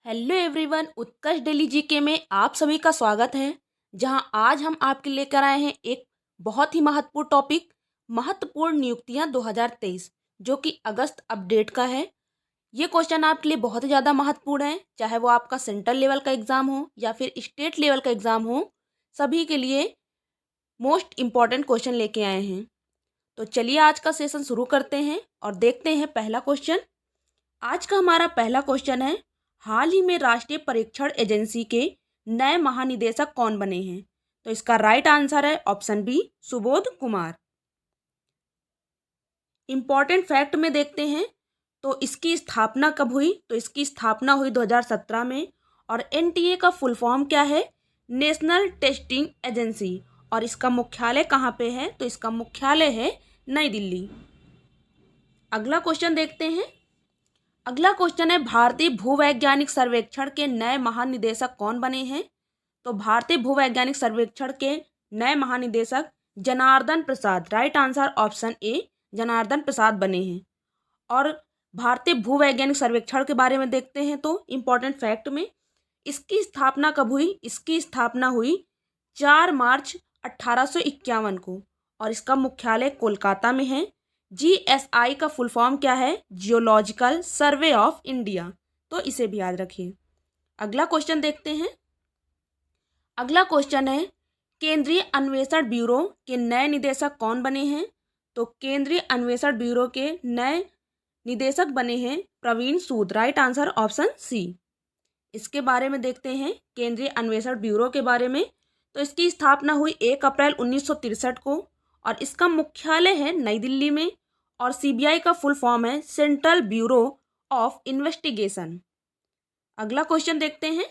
Hello everyone, उत्कर्ष daily GK में आप सभी का स्वागत है। जहां आज हम आपके लेकर आए हैं एक बहुत ही महत्वपूर्ण टॉपिक, महत्वपूर्ण नियुक्तियां 2023, जो कि अगस्त अपडेट का है। ये क्वेश्चन आपके लिए बहुत ही ज़्यादा महत्वपूर्ण है, चाहे वो आपका सेंट्रल लेवल का एग्ज़ाम हो या फिर स्टेट लेवल का एग्ज़ाम हो, सभी के लिए मोस्ट इम्पॉर्टेंट क्वेश्चन लेके आए हैं। तो चलिए आज का सेशन शुरू करते हैं और देखते हैं पहला क्वेश्चन। आज का हमारा पहला क्वेश्चन है, हाल ही में राष्ट्रीय परीक्षण एजेंसी के नए महानिदेशक कौन बने हैं? तो इसका राइट आंसर है option B, Subodh Kumar. Important fact में देखते हैं तो इसकी स्थापना कब हुई? तो इसकी स्थापना हुई 2017 में। और एनटीए का फुल फॉर्म क्या है? National testing agency. और इसका मुख्यालय कहाँ पे है? तो इसका मुख्यालय है नई दिल्ली। अगला क्वेश्चन देखते हैं। अगला क्वेश्चन है, भारतीय भूवैज्ञानिक सर्वेक्षण के नए महानिदेशक कौन बने हैं? तो भारतीय भूवैज्ञानिक सर्वेक्षण के नए महानिदेशक Janardan Prasad, right answer option a, Janardan Prasad बने हैं। और भारतीय भूवैज्ञानिक सर्वेक्षण के बारे में देखते हैं तो इम्पोर्टेंट फैक्ट में इसकी स्थापना कब हुई? इसकी स्थापना हुई 4 मार्च 1851 को और इसका मुख्यालय कोलकाता में है। जीएसआई का फुल फॉर्म क्या है? Geological survey of India. तो इसे भी याद रखिए। अगला क्वेश्चन देखते हैं। अगला क्वेश्चन है, केंद्रीय अन्वेषण ब्यूरो के नए निदेशक कौन बने हैं? तो केंद्रीय अन्वेषण ब्यूरो के नए निदेशक बने हैं प्रवीण सूद, राइट आंसर ऑप्शन सी। इसके बारे में देखते हैं, केंद्रीय अन्वेषण ब्यूरो के बारे में। तो इसकी स्थापना हुई 1 अप्रैल 1963 को और इसका मुख्यालय है नई दिल्ली में। और सीबीआई का फुल फॉर्म है सेंट्रल ब्यूरो ऑफ इन्वेस्टिगेशन। अगला क्वेश्चन देखते हैं।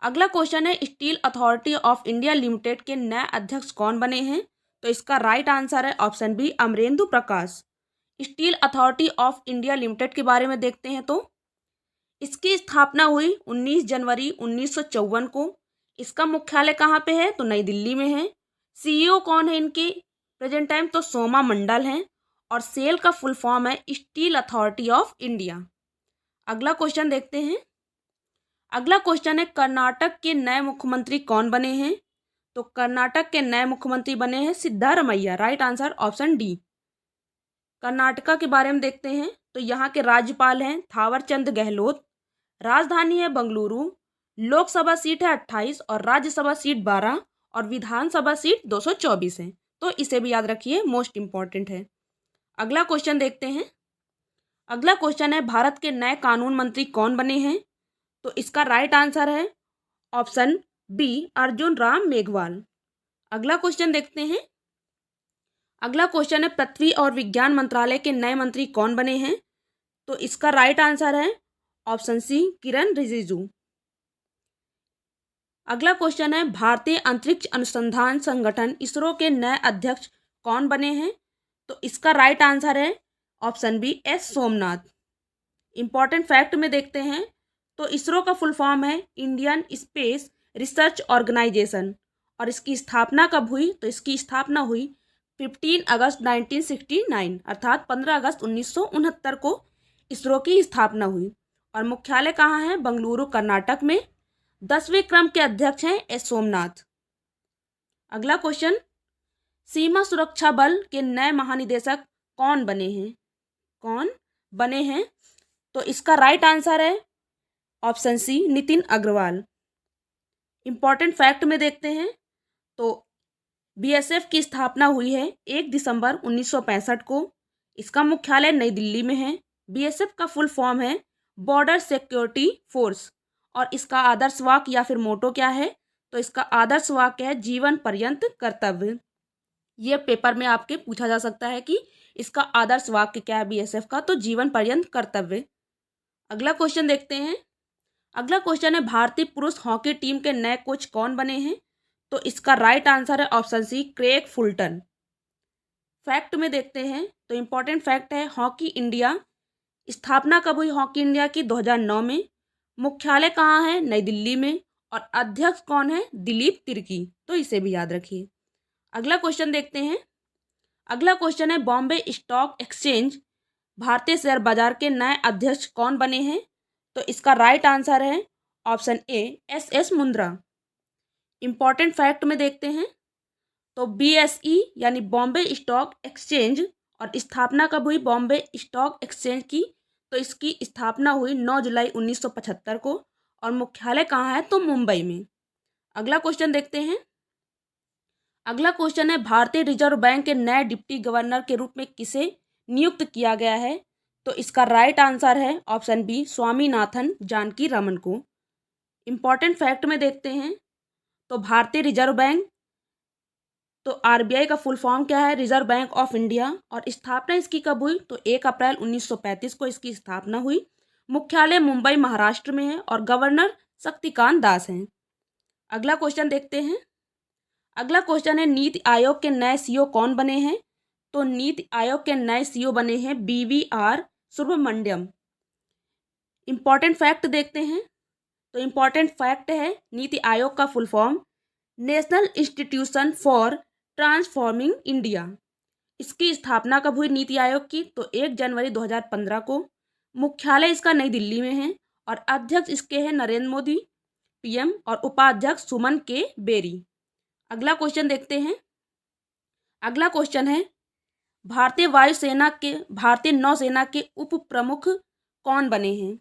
अगला क्वेश्चन है, steel authority of India limited के नए अध्यक्ष कौन बने हैं? तो इसका राइट आंसर है option B, Amarendu Prakash. Steel authority of India limited के बारे में देखते हैं तो इसकी स्थापना हुई 19 जनवरी 1954 को। इसका मुख्यालय कहाँ पे है? तो नई दिल्ली में है। सीईओ कौन है इनके प्रेजेंट टाइम? तो सोमा मंडल हैं। और सेल का फुल फॉर्म है स्टील अथॉरिटी ऑफ इंडिया। अगला क्वेश्चन देखते हैं। अगला क्वेश्चन है, कर्नाटक के नए मुख्यमंत्री कौन बने हैं? तो कर्नाटक के नए मुख्यमंत्री बने हैं Siddaramaiah, right answer option D. Karnataka के बारे में देखते हैं तो यहाँ के राज्यपाल हैं थावरचंद गहलोत। राजधानी है बंगलुरु। लोकसभा सीट है 28 और राज्यसभा सीट 12 और विधानसभा सीट 224 है। तो इसे भी याद रखिए, मोस्ट इंपॉर्टेंट है। अगला क्वेश्चन देखते हैं। अगला क्वेश्चन है, भारत के नए कानून मंत्री कौन बने हैं? तो इसका राइट आंसर है ऑप्शन बी, अर्जुन राम मेघवाल। अगला क्वेश्चन देखते हैं। अगला क्वेश्चन है, पृथ्वी और विज्ञान मंत्रालय के नए मंत्री कौन बने हैं? तो इसका राइट आंसर है ऑप्शन सी, किरण रिजिजू। अगला क्वेश्चन है, भारतीय अंतरिक्ष अनुसंधान संगठन इसरो के नए अध्यक्ष कौन बने हैं? तो इसका राइट आंसर है option B, S Somanath. Important fact में देखते हैं तो इसरो का फुल फॉर्म है इंडियन स्पेस रिसर्च ऑर्गेनाइजेशन। और इसकी स्थापना कब हुई? तो इसकी स्थापना हुई 15 अगस्त 1969 अर्थात 15 अगस्त 1969 को इसरो की स्थापना हुई। और मुख्यालय कहाँ है? बंगलुरु, कर्नाटक में। 10वें क्रम के अध्यक्ष हैं एस सोमनाथ। अगला क्वेश्चन, सीमा सुरक्षा बल के नए महानिदेशक कौन बने हैं? कौन बने हैं? तो इसका राइट आंसर है option C, Nitin Agarwal. Important fact में देखते हैं तो बीएसएफ की स्थापना हुई है 1 दिसंबर 1965 को। इसका मुख्यालय नई दिल्ली में है। बीएसएफ का फुल फॉर्म है बॉर्डर सिक्योरिटी फोर्स। और इसका आदर्श वाक्य या फिर मोटो क्या है? तो इसका आदर्श वाक्य है जीवन पर्यंत कर्तव्य। ये पेपर में आपके पूछा जा सकता है कि इसका आदर्श वाक्य क्या है बीएसएफ का? तो जीवन पर्यंत कर्तव्य। अगला क्वेश्चन देखते हैं। अगला क्वेश्चन है, भारतीय पुरुष हॉकी टीम के नए कोच कौन बने हैं? तो इसका राइट आंसर है option C, Craig Fulton. Fact में देखते हैं तो इंपॉर्टेंट फैक्ट है, हॉकी इंडिया स्थापना कब हुई? हॉकी इंडिया की 2009 में। मुख्यालय कहाँ है? नई दिल्ली में। और अध्यक्ष कौन है? दिलीप तिर्की। तो इसे भी याद रखिए। अगला क्वेश्चन देखते हैं। अगला क्वेश्चन है, बॉम्बे स्टॉक एक्सचेंज भारतीय शेयर बाजार के नए अध्यक्ष कौन बने हैं? तो इसका राइट आंसर है option A S Mundra. Important fact में देखते हैं तो BSE यानी बॉम्बे स्टॉक एक्सचेंज और स्थापना कब हुई बॉम्बे स्टॉक एक्सचेंज की, तो इसकी स्थापना हुई 9 जुलाई 1975 को और मुख्यालय कहाँ है तो मुंबई में। अगला क्वेश्चन देखते हैं। अगला क्वेश्चन है भारतीय रिजर्व बैंक के नए डिप्टी गवर्नर के रूप में किसे नियुक्त किया गया है, तो इसका राइट आंसर है ऑप्शन बी स्वामीनाथन जानकी रमन को। इम्पॉर्टेंट फैक्ट में देखते हैं तो भारतीय रिजर्व बैंक तो RBI का फुल फॉर्म क्या है रिजर्व बैंक ऑफ इंडिया, और स्थापना इसकी कब हुई तो 1 अप्रैल 1935 को इसकी स्थापना हुई। मुख्यालय मुंबई महाराष्ट्र में है और गवर्नर शक्तिकांत दास हैं। अगला क्वेश्चन देखते हैं। अगला क्वेश्चन है नीति आयोग के नए CEO कौन बने हैं, तो नीति आयोग के नए CEO बने हैं BVR सुब्रमण्यम। इम्पॉर्टेंट फैक्ट देखते हैं तो इम्पॉर्टेंट फैक्ट है नीति आयोग का full form national institution for transforming India. इसकी स्थापना कब हुई नीति आयोग की, तो 1 जनवरी 2015 को। मुख्यालय इसका नई दिल्ली में है और अध्यक्ष इसके हैं नरेंद्र मोदी PM और उपाध्यक्ष सुमन के बेरी। अगला क्वेश्चन देखते हैं। अगला क्वेश्चन है भारतीय नौसेना के उप प्रमुख कौन बने हैं,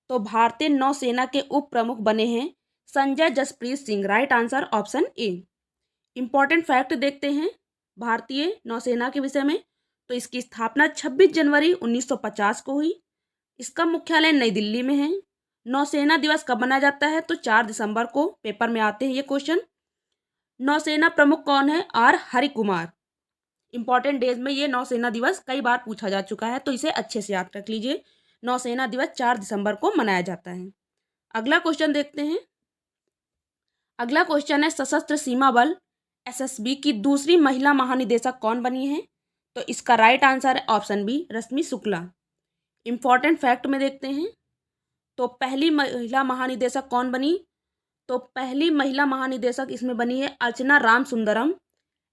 तो भारतीय नौसेना के उप प्रमुख बने हैं Sanjay Jaspreet Singh. Right answer option A. Important fact देखते हैं भारतीय नौसेना के विषय में, तो इसकी स्थापना 26 जनवरी 1950 को हुई। इसका मुख्यालय नई दिल्ली में है। नौसेना दिवस कब मनाया जाता है, तो 4 दिसंबर को। पेपर में आते हैं ये क्वेश्चन। नौसेना प्रमुख कौन है, R हरिकुमार। इंपॉर्टेंट डेज में ये नौसेना दिवस कई बार पूछा जा चुका है, तो इसे अच्छे से याद रख लीजिए। नौसेना दिवस 4 दिसंबर को मनाया जाता है। अगला क्वेश्चन देखते हैं। अगला क्वेश्चन है सशस्त्र सीमा बल SSB की दूसरी महिला महानिदेशक कौन बनी है, तो इसका राइट आंसर है ऑप्शन बी रश्मि शुक्ला। इंपॉर्टेंट फैक्ट में देखते हैं तो पहली महिला महानिदेशक कौन बनी, तो पहली महिला महानिदेशक इसमें बनी है अर्चना राम सुंदरम।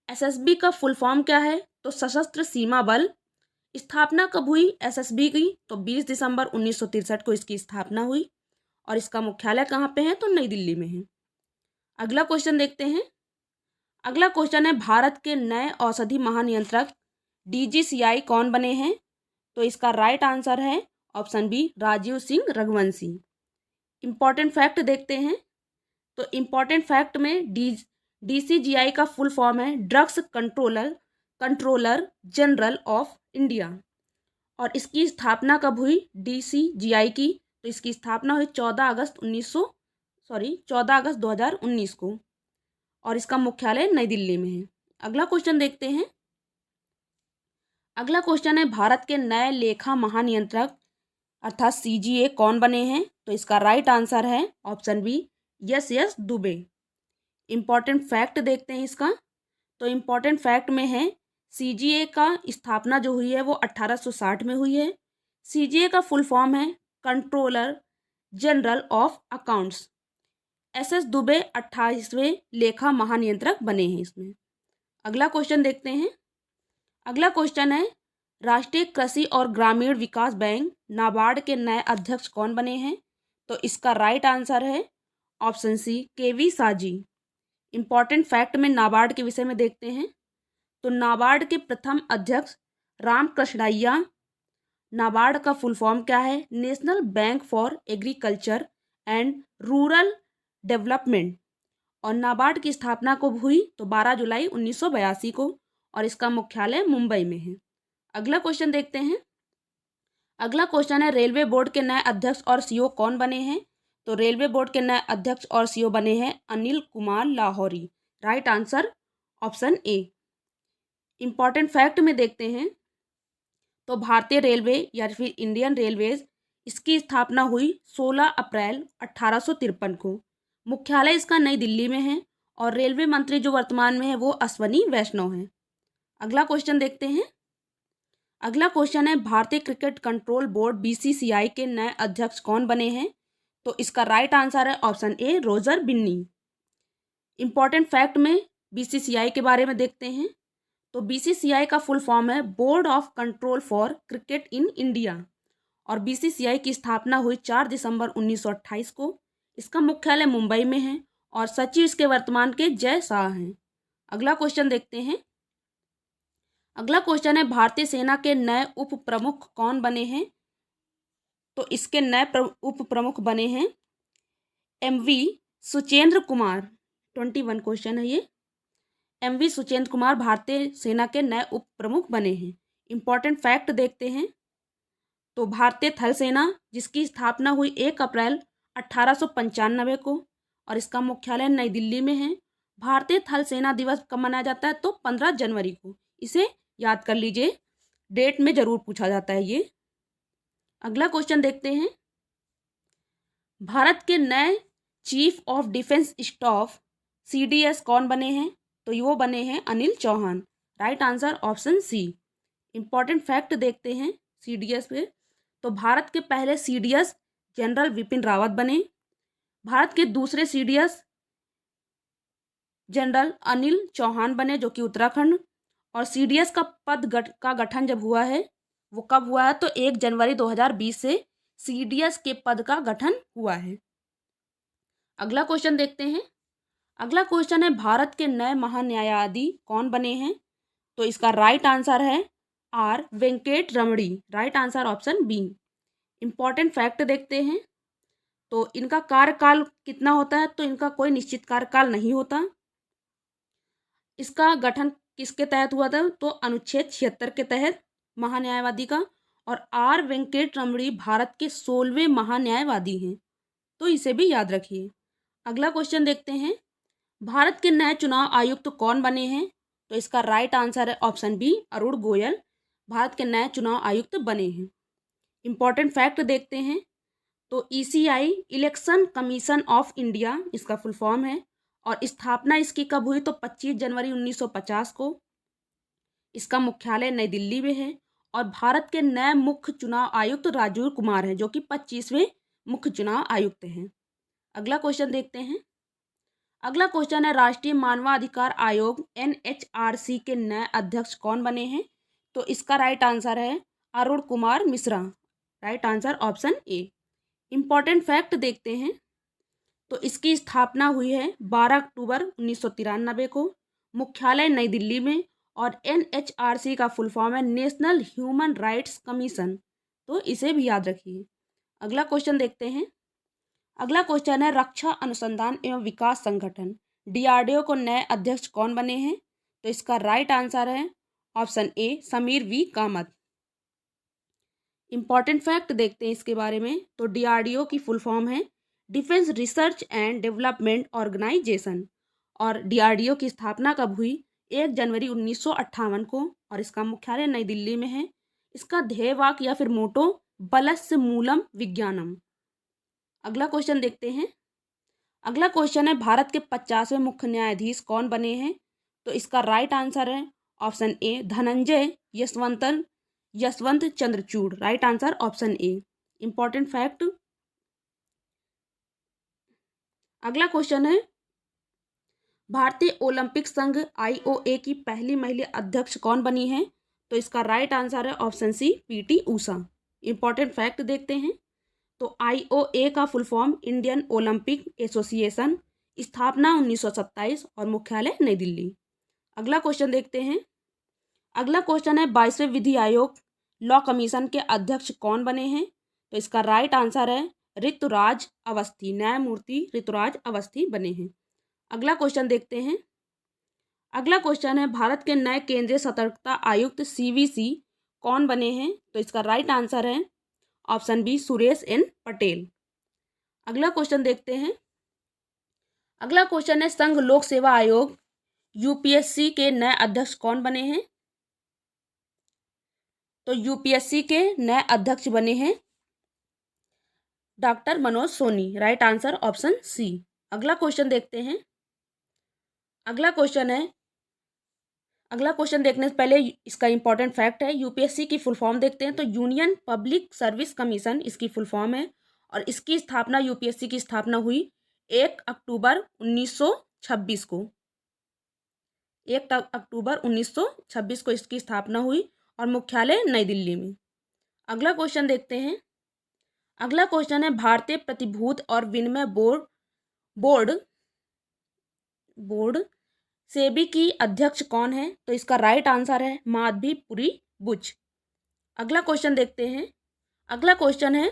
SSB का फुल फॉर्म क्या है, तो सशस्त्र सीमा बल। स्थापना कब हुई SSB की, तो 20 दिसंबर 1963 को इसकी स्थापना हुई और इसका मुख्यालय कहाँ पे है, तो नई दिल्ली में है। अगला क्वेश्चन देखते हैं। अगला क्वेश्चन है भारत के नए औषधि महानियंत्रक DGCI कौन बने हैं, तो इसका राइट आंसर है option B Rajeev Singh Raghuvanshi. Important fact देखते हैं तो इंपॉर्टेंट फैक्ट में DCGI का फुल फॉर्म है drugs controller general of India, और इसकी स्थापना कब हुई DCGI की, तो इसकी स्थापना हुई 14 अगस्त 2019 को और इसका मुख्यालय नई दिल्ली में है। अगला क्वेश्चन देखते हैं। अगला क्वेश्चन है भारत के नए लेखा महानियंत्रक अर्थात CGA कौन बने हैं, तो इसका राइट आंसर है option B S Dubey. Important fact देखते हैं इसका, तो इम्पॉर्टेंट फैक्ट में है CGA का स्थापना जो हुई है वो 1860 में हुई है। CGA का फुल फॉर्म है controller general of accounts. SS Dubey 28वें लेखा महानियंत्रक बने हैं इसमें। अगला क्वेश्चन देखते हैं। अगला क्वेश्चन है राष्ट्रीय कृषि और ग्रामीण विकास बैंक नाबार्ड के नए अध्यक्ष कौन बने हैं, तो इसका राइट आंसर है ऑप्शन सी KV साजी। इंपॉर्टेंट फैक्ट में नाबार्ड के विषय में देखते हैं तो नाबार्ड के प्रथम अध्यक्ष रामकृष्णैया। नाबार्ड का फुल फॉर्म क्या है, national bank for agriculture and rural development, और नाबार्ड की स्थापना कब हुई, तो 12 जुलाई 1982 को और इसका मुख्यालय मुंबई में है। अगला क्वेश्चन देखते हैं। अगला क्वेश्चन है रेलवे बोर्ड के नए अध्यक्ष और CEO कौन बने हैं, तो रेलवे बोर्ड के नए अध्यक्ष और CEO बने हैं Anil Kumar Lahori. Right answer option ए। इंपॉर्टेंट फैक्ट में देखते हैं तो भारतीय रेलवे या फिर इंडियन रेलवेज इसकी स्थापना हुई 16 अप्रैल 1853 को। मुख्यालय इसका नई दिल्ली में है और रेलवे मंत्री जो वर्तमान में है वो अश्वनी वैष्णव हैं। अगला क्वेश्चन देखते हैं। अगला क्वेश्चन है भारतीय क्रिकेट कंट्रोल बोर्ड BCCI के नए अध्यक्ष कौन बने हैं, तो इसका राइट आंसर है option A Roger Binny. Important fact में BCCI के बारे में देखते हैं तो BCCI का फुल फॉर्म है board of control for cricket in India, और बीसीसीआई की स्थापना हुई 4 दिसंबर 1928 को। इसका मुख्यालय मुंबई में है और सचिव इसके वर्तमान के जय शाह हैं। अगला क्वेश्चन देखते हैं। अगला क्वेश्चन है, भारतीय सेना के नए उप प्रमुख कौन बने हैं? तो इसके नए उप प्रमुख बने हैं एमवी सुचेंद्र कुमार। 21 क्वेश्चन है ये। एमवी सुचेंद्र कुमार भारतीय सेना के नए उप प्रमुख बने हैं। इंपॉर्टेंट फैक्ट देखते हैं। तो भारतीय थल सेना जिसकी स्थापना हुई 1 अप्रैल 1895 को और इसका मुख्यालय नई दिल्ली में है। भारतीय थल सेना दिवस कब मनाया जाता है? तो 15 जनवरी को। इसे याद कर लीजिए, डेट में जरूर पूछा जाता है ये। अगला क्वेश्चन देखते हैं। भारत के नए chief of defence staff CDS कौन बने हैं? तो वो बने हैं Anil Chauhan. Right answer option C. Important fact देखते हैं सीडीएस पे। तो भारत के पहले सीडीएस जनरल विपिन रावत बने। भारत के दूसरे सीडीएस जनरल अनिल चौहान बने, जो कि उत्तराखंड। और सीडीएस का का गठन जब हुआ है, वो कब हुआ है? तो 1 जनवरी 2020 से सीडीएस के पद का गठन हुआ है। अगला क्वेश्चन देखते हैं। अगला क्वेश्चन है, भारत के नए महान्यायाधीश कौन बने हैं? तो इसका राइट आंसर है R Venkat Ramani. Right answer option B. Important fact देखते हैं। तो इनका कार्यकाल कितना होता है? तो इनका कोई निश्चित कार्यकाल नहीं होता। इसका गठन किसके तहत हुआ था? तो अनुच्छेद 76 के तहत महान्यायवादी का। और आर वेंकट रमणी भारत के 16वें महान्यायवादी हैं, तो इसे भी याद रखिए। अगला क्वेश्चन देखते हैं। भारत के नए चुनाव आयुक्त कौन बने हैं? तो इसका राइट आंसर है ऑप्शन बी, अरुण गोयल भारत के नए चुनाव आयुक्त बने हैं। इंपॉर्टेंट फैक्ट देखते हैं। तो ECI election commission of India इसका फुल फॉर्म है और स्थापना इसकी कब हुई? तो 25 जनवरी 1950 को। इसका मुख्यालय नई दिल्ली में है और भारत के नए मुख्य चुनाव आयुक्त राजीव कुमार हैं, जो कि 25वें मुख्य चुनाव आयुक्त हैं। अगला क्वेश्चन देखते हैं। अगला क्वेश्चन है, राष्ट्रीय मानवाधिकार आयोग एनएचआरसी के नए अध्यक्ष कौन बने हैं? तो इसका राइट आंसर है Arun Kumar Mishra. Right answer option ए। इंपॉर्टेंट फैक्ट देखते हैं। तो इसकी स्थापना हुई है 12 अक्टूबर 1993 को। मुख्यालय नई दिल्ली में और एनएचआरसी का फुल फॉर्म है नेशनल ह्यूमन राइट्स कमीशन, तो इसे भी याद रखिए। अगला क्वेश्चन देखते हैं। अगला क्वेश्चन है, रक्षा अनुसंधान एवं विकास संगठन डीआरडीओ को नए अध्यक्ष कौन बने हैं? तो इसका राइट आंसर है option A, Sameer V Kamat. Important fact देखते हैं इसके बारे में। तो डीआरडीओ की फुल फॉर्म है defence research and development organisation और डीआरडीओ की स्थापना कब हुई? 1 जनवरी 1958 को और इसका मुख्यालय नई दिल्ली में है। इसका ध्येय वाक्य या फिर मोटो बलस्य मूलम विज्ञानम। अगला क्वेश्चन देखते हैं। अगला क्वेश्चन है, भारत के 50वें मुख्य न्यायाधीश कौन बने हैं? तो इसका राइट आंसर है ऑप्शन ए, Dhananjay Yashwant Chandrachud. Right answer option ए। Important fact. अगला क्वेश्चन है, भारतीय ओलंपिक संघ आईओए की पहली महिला अध्यक्ष कौन बनी है? तो इसका राइट आंसर है option C, PT Usha. Important fact देखते हैं। तो आईओए का full form Indian Olympic association, स्थापना 1927 और मुख्यालय नई दिल्ली। अगला क्वेश्चन देखते हैं। अगला क्वेश्चन है, 22वें विधि आयोग लॉ कमीशन के अध्यक्ष कौन बने हैं? तो इसका राइट आंसर है ऋतुराज अवस्थी। न्यायमूर्ति ऋतुराज अवस्थी बने हैं। अगला क्वेश्चन देखते हैं। अगला क्वेश्चन है, भारत के नए केंद्रीय सतर्कता आयुक्त सीवीसी कौन बने हैं? तो इसका राइट आंसर है option B, Suresh N Patel. अगला क्वेश्चन देखते हैं। अगला क्वेश्चन है, संघ लोक सेवा आयोग यूपीएससी के नए अध्यक्ष कौन बने हैं? तो यूपीएससी के नए अध्यक्ष बने हैं doctor Manoj Soni. Right answer option C. अगला क्वेश्चन देखते हैं। अगला क्वेश्चन देखने से पहले इसका इंपॉर्टेंट फैक्ट है। यूपीएससी की फुल फॉर्म देखते हैं। तो यूनियन पब्लिक सर्विस कमीशन इसकी फुल फॉर्म है और इसकी स्थापना, यूपीएससी की स्थापना हुई 1 अक्टूबर 1926 को। 1 अक्टूबर 1926 को इसकी स्थापना हुई और मुख्यालय नई दिल्ली में। अगला क्वेश्चन देखते हैं। अगला क्वेश्चन है भारतीय प्रतिभूत और विनिमय बोर्ड सेबी की अध्यक्ष कौन है? तो इसका राइट आंसर है माधवीपुरी बुच। अगला क्वेश्चन देखते हैं। अगला क्वेश्चन है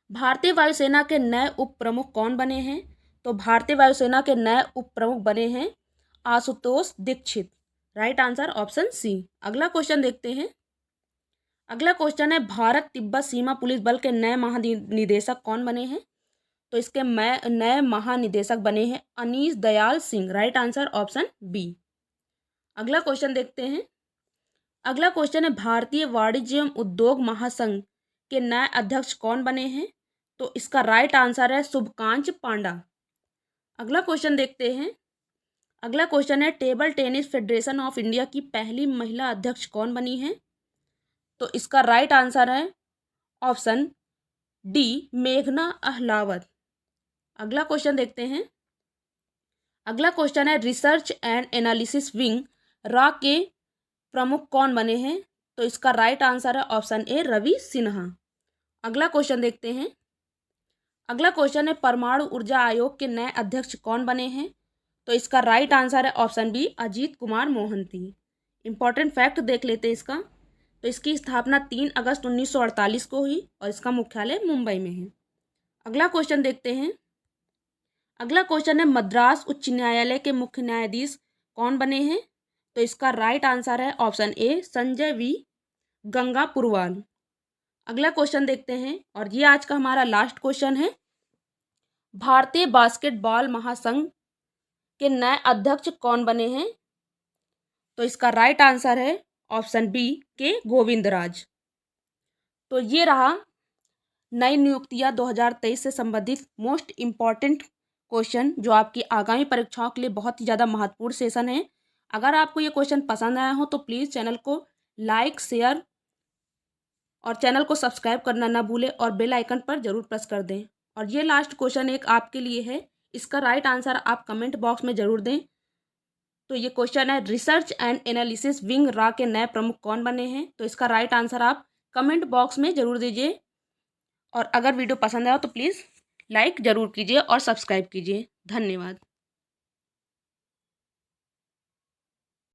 भारतीय वायुसेना के नए उप प्रमुख कौन बने हैं? तो भारतीय वायुसेना के नए उप प्रमुख बने हैं Ashutosh Dixit. Right answer option C. अगला क्वेश्चन देखते हैं। अगला क्वेश्चन है भारत तिब्बत सीमा पुलिस बल के नए महानिदेशक कौन बने हैं? तो इसके नए महानिदेशक बने हैं Anish Dayal Singh. Right answer option B. अगला क्वेश्चन देखते हैं। अगला क्वेश्चन है भारतीय वाणिज्य एवं उद्योग महासंघ के नए अध्यक्ष कौन बने हैं? तो इसका राइट आंसर है शुभकांश पांडा। अगला क्वेश्चन देखते हैं। अगला क्वेश्चन है table tennis federation of India की पहली महिला अध्यक्ष कौन बनी है? तो इसका राइट आंसर है ऑप्शन डी मेघना अहलावत। अगला क्वेश्चन देखते हैं। अगला क्वेश्चन है रिसर्च एंड एनालिसिस विंग रा के प्रमुख कौन बने हैं? तो इसका राइट आंसर है ऑप्शन ए रवि सिन्हा। अगला क्वेश्चन देखते हैं। अगला क्वेश्चन है परमाणु ऊर्जा आयोग के नए अध्यक्ष कौन बने हैं? तो इसका राइट आंसर है option B Ajit Kumar Mohanty. Important fact देख लेते हैं इसका। तो इसकी स्थापना 3 अगस्त 1948 को हुई और इसका मुख्यालय मुंबई में है। अगला क्वेश्चन देखते हैं। अगला क्वेश्चन है मद्रास उच्च न्यायालय के मुख्य न्यायाधीश कौन बने हैं? तो इसका राइट आंसर है ऑप्शन ए संजय वी गंगापुरवाल। अगला क्वेश्चन देखते हैं और ये आज का हमारा लास्ट क्वेश्चन है। भारतीय बास्केटबॉल महासंघ के नए अध्यक्ष कौन बने हैं? तो इसका राइट आंसर है ऑप्शन बी के गोविंदराज। तो ये रहा नई नियुक्तियां 2023 से संबंधित मोस्ट इम्पॉर्टेंट क्वेश्चन जो आपकी आगामी परीक्षाओं के लिए बहुत ही ज़्यादा महत्वपूर्ण सेशन है। अगर आपको ये क्वेश्चन पसंद आया हो तो प्लीज़ चैनल को लाइक शेयर और चैनल को सब्सक्राइब करना ना भूलें और बेल आइकन पर जरूर प्रेस कर दें। और ये लास्ट क्वेश्चन एक आपके लिए है, इसका राइट आंसर आप कमेंट बॉक्स में ज़रूर दें। तो ये क्वेश्चन है रिसर्च एंड एनालिसिस विंग रा के नए प्रमुख कौन बने हैं? तो इसका राइट आंसर आप कमेंट बॉक्स में ज़रूर दीजिए। और अगर वीडियो पसंद आया तो प्लीज़ लाइक ज़रूर कीजिए और सब्सक्राइब कीजिए। धन्यवाद।